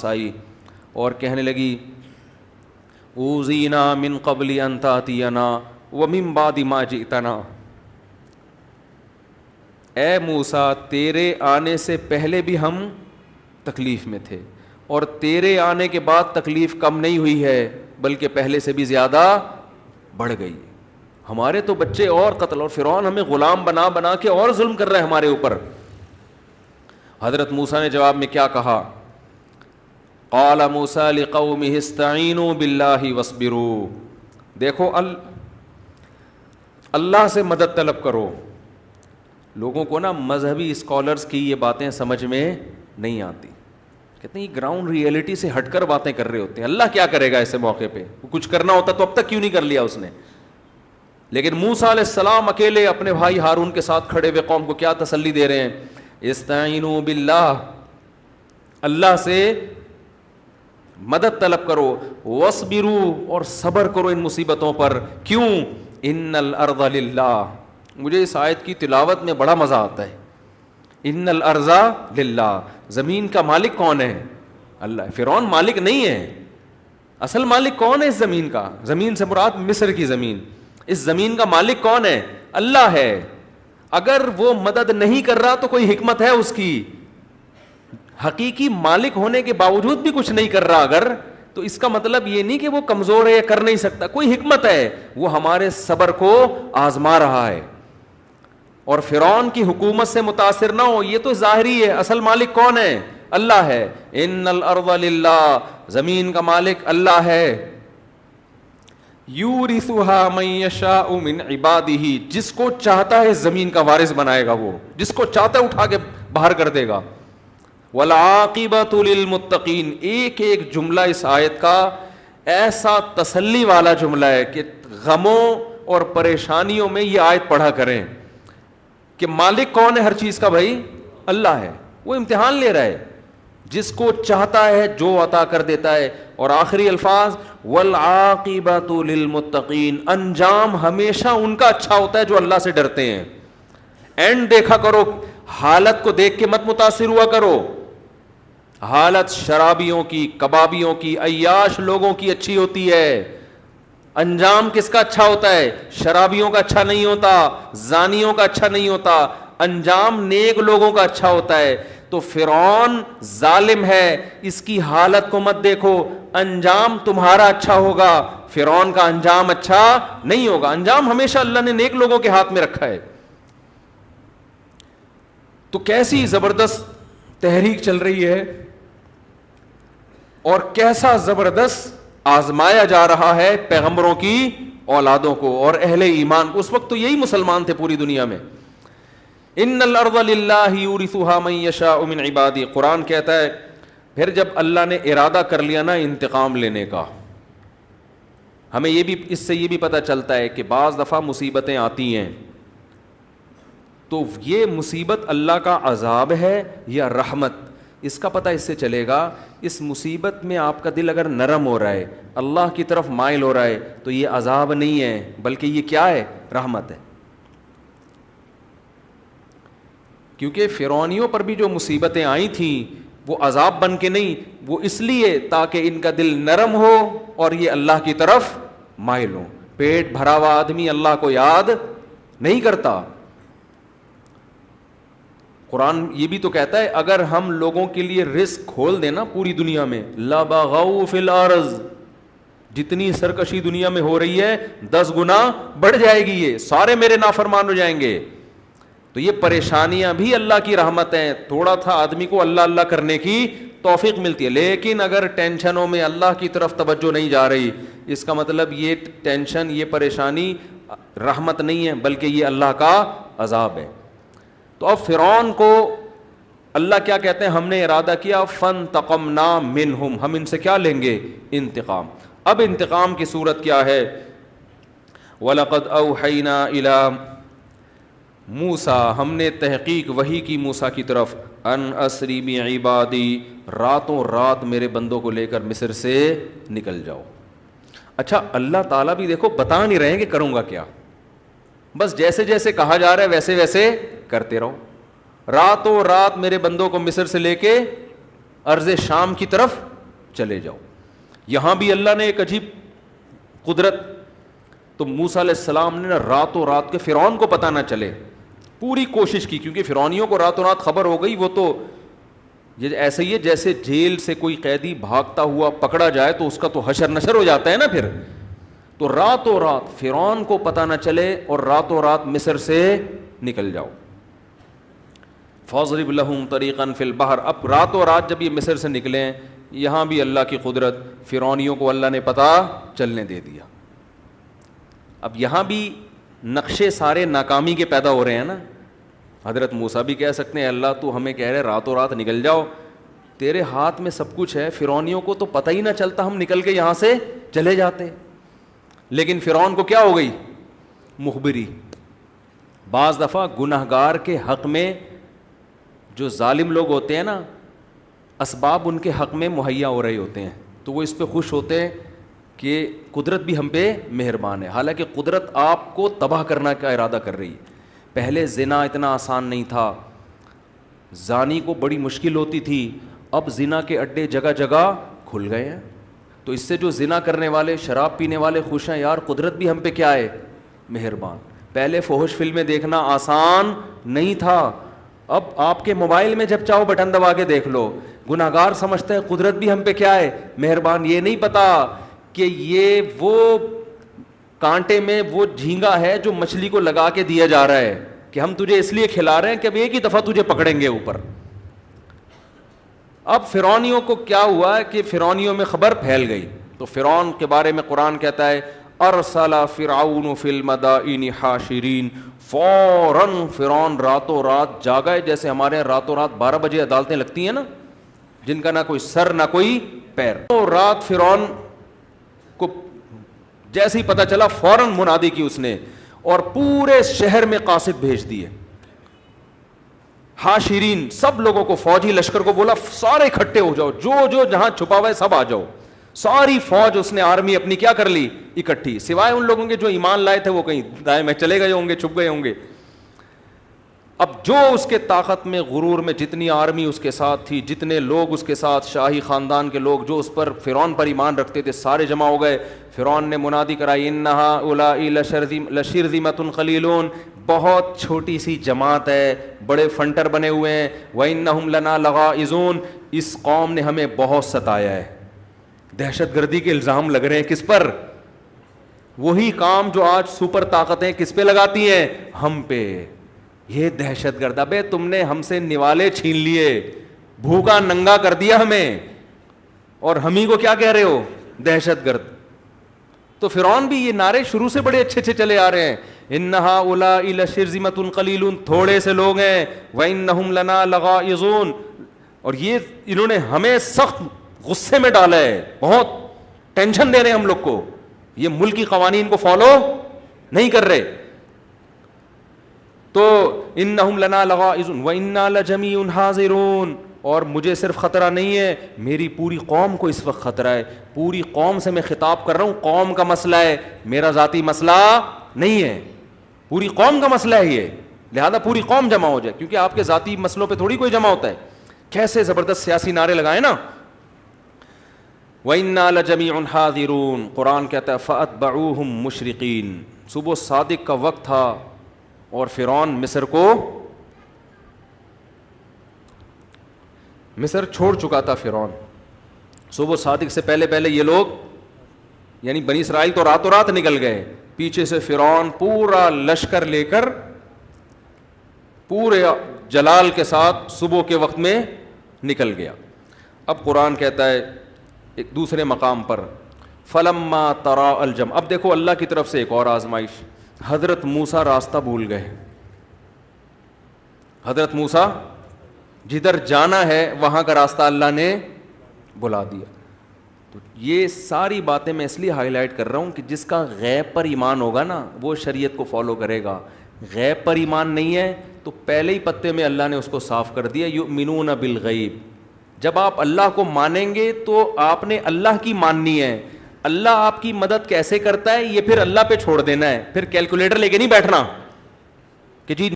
آئی اور کہنے لگی اوذینا من قبل ان تاتینا ومن بعد ما جئتنا، اے موسیٰ تیرے آنے سے پہلے بھی ہم تکلیف میں تھے اور تیرے آنے کے بعد تکلیف کم نہیں ہوئی ہے بلکہ پہلے سے بھی زیادہ بڑھ گئی. ہمارے تو بچے اور قتل، اور فرعون ہمیں غلام بنا بنا کے اور ظلم کر رہا ہے ہمارے اوپر. حضرت موسیٰ نے جواب میں کیا کہا؟ قال موسیٰ لقومہ استعینوا باللہ واصبروا، دیکھو اللہ سے مدد طلب کرو. لوگوں کو نا مذہبی اسکالرز کی یہ باتیں سمجھ میں نہیں آتی، کہتے ہیں یہ گراؤنڈ ریئلٹی سے ہٹ کر باتیں کر رہے ہوتے ہیں. اللہ کیا کرے گا ایسے موقع پہ؟ کچھ کرنا ہوتا تو اب تک کیوں نہیں کر لیا اس نے؟ لیکن موسیٰ علیہ السلام اکیلے اپنے بھائی ہارون کے ساتھ کھڑے ہوئے قوم کو کیا تسلی دے رہے ہیں؟ استعینوا باللہ، اللہ سے مدد طلب کرو، واصبروا، اور صبر کرو ان مصیبتوں پر. کیوں؟ ان الارض للہ. مجھے اس آیت کی تلاوت میں بڑا مزہ آتا ہے. ان الارض للہ، زمین کا مالک کون ہے؟ اللہ. فرعون مالک نہیں ہے، اصل مالک کون ہے اس زمین کا؟ زمین سے مراد مصر کی زمین. اس زمین کا مالک کون ہے؟ اللہ ہے. اگر وہ مدد نہیں کر رہا تو کوئی حکمت ہے اس کی. حقیقی مالک ہونے کے باوجود بھی کچھ نہیں کر رہا اگر، تو اس کا مطلب یہ نہیں کہ وہ کمزور ہے، کر نہیں سکتا. کوئی حکمت ہے، وہ ہمارے صبر کو آزما رہا ہے. اور فرعون کی حکومت سے متاثر نہ ہو، یہ تو ظاہری ہے. اصل مالک کون ہے؟ اللہ ہے. ان الارض للہ، زمین کا مالک اللہ ہے. یورثھا من یشاء من عبادہ، جس کو چاہتا ہے زمین کا وارث بنائے گا، وہ جس کو چاہتا ہے اٹھا کے باہر کر دے گا. والعاقبۃ للمتقین، ایک ایک جملہ اس آیت کا ایسا تسلی والا جملہ ہے کہ غموں اور پریشانیوں میں یہ آیت پڑھا کریں کہ مالک کون ہے ہر چیز کا؟ بھائی اللہ ہے. وہ امتحان لے رہا ہے، جس کو چاہتا ہے جو عطا کر دیتا ہے. اور آخری الفاظ والعاقبۃ للمتقین، انجام ہمیشہ ان کا اچھا ہوتا ہے جو اللہ سے ڈرتے ہیں. اینڈ دیکھا کرو، حالت کو دیکھ کے مت متاثر ہوا کرو. حالت شرابیوں کی، کبابیوں کی، عیاش لوگوں کی اچھی ہوتی ہے. انجام کس کا اچھا ہوتا ہے؟ شرابیوں کا اچھا نہیں ہوتا، زانیوں کا اچھا نہیں ہوتا. انجام نیک لوگوں کا اچھا ہوتا ہے. تو فرعون ظالم ہے، اس کی حالت کو مت دیکھو، انجام تمہارا اچھا ہوگا، فرعون کا انجام اچھا نہیں ہوگا. انجام ہمیشہ اللہ نے نیک لوگوں کے ہاتھ میں رکھا ہے. تو کیسی زبردست تحریک چل رہی ہے اور کیسا زبردست آزمایا جا رہا ہے پیغمبروں کی اولادوں کو اور اہل ایمان کو. اس وقت تو یہی مسلمان تھے پوری دنیا میں. ان الارض للہ یورثھا من یشاء من عبادہ. قرآن کہتا ہے پھر جب اللہ نے ارادہ کر لیا نا انتقام لینے کا، ہمیں یہ بھی اس سے یہ بھی پتہ چلتا ہے کہ بعض دفعہ مصیبتیں آتی ہیں تو یہ مصیبت اللہ کا عذاب ہے یا رحمت. اس کا پتہ اس سے چلے گا، اس مصیبت میں آپ کا دل اگر نرم ہو رہا ہے، اللہ کی طرف مائل ہو رہا ہے، تو یہ عذاب نہیں ہے بلکہ یہ کیا ہے؟ رحمت ہے. کیونکہ فرعونیوں پر بھی جو مصیبتیں آئی تھیں وہ عذاب بن کے نہیں، وہ اس لیے تاکہ ان کا دل نرم ہو اور یہ اللہ کی طرف مائل ہو. پیٹ بھرا ہوا آدمی اللہ کو یاد نہیں کرتا. قرآن یہ بھی تو کہتا ہے اگر ہم لوگوں کے لیے رزق کھول دینا پوری دنیا میں، لبغوا فی الارض، جتنی سرکشی دنیا میں ہو رہی ہے 10 گنا بڑھ جائے گی، یہ سارے میرے نافرمان ہو جائیں گے. تو یہ پریشانیاں بھی اللہ کی رحمت ہیں. تھوڑا تھا آدمی کو اللہ اللہ کرنے کی توفیق ملتی ہے. لیکن اگر ٹینشنوں میں اللہ کی طرف توجہ نہیں جا رہی، اس کا مطلب یہ ٹینشن، یہ پریشانی رحمت نہیں ہے بلکہ یہ اللہ کا عذاب ہے. تو اب فرعون کو اللہ کیا کہتے ہیں؟ ہم نے ارادہ کیا فانتقمنا منہم، ہم ان سے کیا لیں گے؟ انتقام. اب انتقام کی صورت کیا ہے؟ وَلَقَدْ أَوْحَيْنَا إِلَىٰ موسیٰ، ہم نے تحقیق وحی کی موسیٰ کی طرف، ان اسری بعبادی، راتوں رات میرے بندوں کو لے کر مصر سے نکل جاؤ. اچھا اللہ تعالیٰ بھی دیکھو بتا نہیں رہے ہیں کہ کروں گا کیا، بس جیسے جیسے کہا جا رہا ہے ویسے ویسے کرتے رہو. راتوں رات میرے بندوں کو مصر سے لے کے ارض شام کی طرف چلے جاؤ. یہاں بھی اللہ نے ایک عجیب قدرت. تو موسیٰ علیہ السلام نے راتوں رات کے فرعون کو پتہ نہ چلے پوری کوشش کی, کیونکہ فرعونیوں کو راتوں رات خبر ہو گئی. وہ تو یہ ایسے ہی ہے جیسے جیل سے کوئی قیدی بھاگتا ہوا پکڑا جائے تو اس کا تو حشر نشر ہو جاتا ہے نا پھر. تو راتوں رات فرعون کو پتہ نہ چلے اور راتوں رات مصر سے نکل جاؤ. فاضرب لہم طریقا فی البحر. اب راتوں رات جب یہ مصر سے نکلیں, یہاں بھی اللہ کی قدرت, فرعونیوں کو اللہ نے پتہ چلنے دے دیا. اب یہاں بھی نقشے سارے ناکامی کے پیدا ہو رہے ہیں نا. حضرت موسیٰ بھی کہہ سکتے ہیں اللہ تو ہمیں کہہ رہے راتوں رات نکل جاؤ, تیرے ہاتھ میں سب کچھ ہے, فرعونیوں کو تو پتہ ہی نہ چلتا, ہم نکل کے یہاں سے چلے جاتے. لیکن فرعون کو کیا ہو گئی, مخبری. بعض دفعہ گنہگار کے حق میں جو ظالم لوگ ہوتے ہیں نا, اسباب ان کے حق میں مہیا ہو رہے ہوتے ہیں, تو وہ اس پہ خوش ہوتے ہیں کہ قدرت بھی ہم پہ مہربان ہے. حالانکہ قدرت آپ کو تباہ کرنا کا ارادہ کر رہی ہے. پہلے زنا اتنا آسان نہیں تھا, زانی کو بڑی مشکل ہوتی تھی, اب زنا کے اڈے جگہ جگہ کھل گئے ہیں. تو اس سے جو زنا کرنے والے, شراب پینے والے خوش ہیں, یار قدرت بھی ہم پہ کیا ہے, مہربان. پہلے فحش فلمیں دیکھنا آسان نہیں تھا, اب آپ کے موبائل میں جب چاہو بٹن دبا کے دیکھ لو. گناہگار سمجھتا ہے قدرت بھی ہم پہ کیا ہے, مہربان. یہ نہیں پتا کہ یہ وہ کانٹے میں وہ جھینگا ہے جو مچھلی کو لگا کے دیا جا رہا ہے کہ ہم تجھے اس لیے کھلا رہے ہیں کہ اب ایک ہی دفعہ تجھے پکڑیں گے اوپر. اب فرعونیوں کو کیا ہوا کہ فرعونیوں میں خبر پھیل گئی. تو فرعون کے بارے میں قرآن کہتا ہے ارسل فرعون فی المدائن حاشرین. فوراً فرعون راتوں رات جاگا ہے, جیسے ہمارے یہاں راتوں رات 12 بجے عدالتیں لگتی ہیں نا, جن کا نہ کوئی سر نہ کوئی پیر. تو رات فرعون کو جیسے ہی پتہ چلا فوراً منادی کی اس نے, اور پورے شہر میں قاصد بھیج دیے. حاشرین, سب لوگوں کو, فوجی لشکر کو بولا سارے اکٹھے ہو جاؤ, جو جو جہاں چھپا ہوا ہے سب آ جاؤ. ساری فوج اس نے آرمی اپنی کیا کر لی, اکٹھی, سوائے ان لوگوں کے جو ایمان لائے تھے وہ کہیں دائیں میں چلے گئے ہوں گے, چھپ گئے ہوں گے. اب جو اس کے طاقت میں, غرور میں, جتنی آرمی اس کے ساتھ تھی, جتنے لوگ اس کے ساتھ, شاہی خاندان کے لوگ جو اس پر فرعون پر ایمان رکھتے تھے, سارے جمع ہو گئے. فرعون نے منادی کرائی ان هؤلاء لشرذمة قلیلون, بہت چھوٹی سی جماعت ہے, بڑے فنٹر بنے ہوئے ہیں. وَإِنَّهُمْ لَنَا لَغَائِظُونَ, اس قوم نے ہمیں بہت ستایا ہے. دہشت گردی کے الزام لگ رہے ہیں کس پر, وہی کام جو آج سپر طاقتیں کس پہ لگاتی ہیں, ہم پہ. یہ دہشت گرد, ابے تم نے ہم سے نوالے چھین لیے, بھوکا ننگا کر دیا ہمیں, اور ہم ہی کو کیا کہہ رہے ہو, دہشت گرد. تو فرعون بھی یہ نعرے شروع سے بڑے اچھے اچھے چلے آ رہے ہیں, ان هؤلاء لشرذمة قلیلون, تھوڑے سے لوگ ہیں, وانہم لنا لغائظون, اور یہ انہوں نے ہمیں سخت غصے میں ڈالا ہے, بہت ٹینشن دے رہے ہیں ہم لوگ کو, یہ ملکی قوانین کو فالو نہیں کر رہے. تو انہم لنا لغائظون وانا لجمیع حاضرون, اور مجھے صرف خطرہ نہیں ہے, میری پوری قوم کو اس وقت خطرہ ہے. پوری قوم سے میں خطاب کر رہا ہوں, قوم کا مسئلہ ہے, میرا ذاتی مسئلہ نہیں ہے, پوری قوم کا مسئلہ ہے یہ, لہذا پوری قوم جمع ہو جائے, کیونکہ آپ کے ذاتی مسئلوں پہ تھوڑی کوئی جمع ہوتا ہے. کیسے زبردست سیاسی نعرے لگائے نا. وَإِنَّا لَجَمِيعٌ حَاذِرُونَ, قرآن کہتا ہے فَأَتْبَعُوهُمْ مُشْرِقِينَ. صبح صادق کا وقت تھا اور فرعون مصر چھوڑ چکا تھا. فرعون صبح صادق سے پہلے پہلے یہ لوگ یعنی بنی اسرائیل تو راتوں رات نکل گئے, پیچھے سے فرعون پورا لشکر لے کر پورے جلال کے ساتھ صبح کے وقت میں نکل گیا. اب قرآن کہتا ہے ایک دوسرے مقام پر فلما ترا الجمع. اب دیکھو اللہ کی طرف سے ایک اور آزمائش, حضرت موسیٰ راستہ بھول گئے. حضرت موسیٰ جدھر جانا ہے وہاں کا راستہ اللہ نے بلا دیا. تو یہ ساری باتیں میں اس لیے ہائی لائٹ کر رہا ہوں کہ جس کا غیب پر ایمان ہوگا نا وہ شریعت کو فالو کرے گا. غیب پر ایمان نہیں ہے تو پہلے ہی پتے میں اللہ نے اس کو صاف کر دیا, یؤمنون بالغیب. جب آپ اللہ کو مانیں گے تو آپ نے اللہ کی ماننی ہے. اللہ آپ کی مدد کیسے کرتا ہے یہ پھر اللہ پہ چھوڑ دینا ہے, پھر کیلکولیٹر لے کے نہیں بیٹھنا کہ جی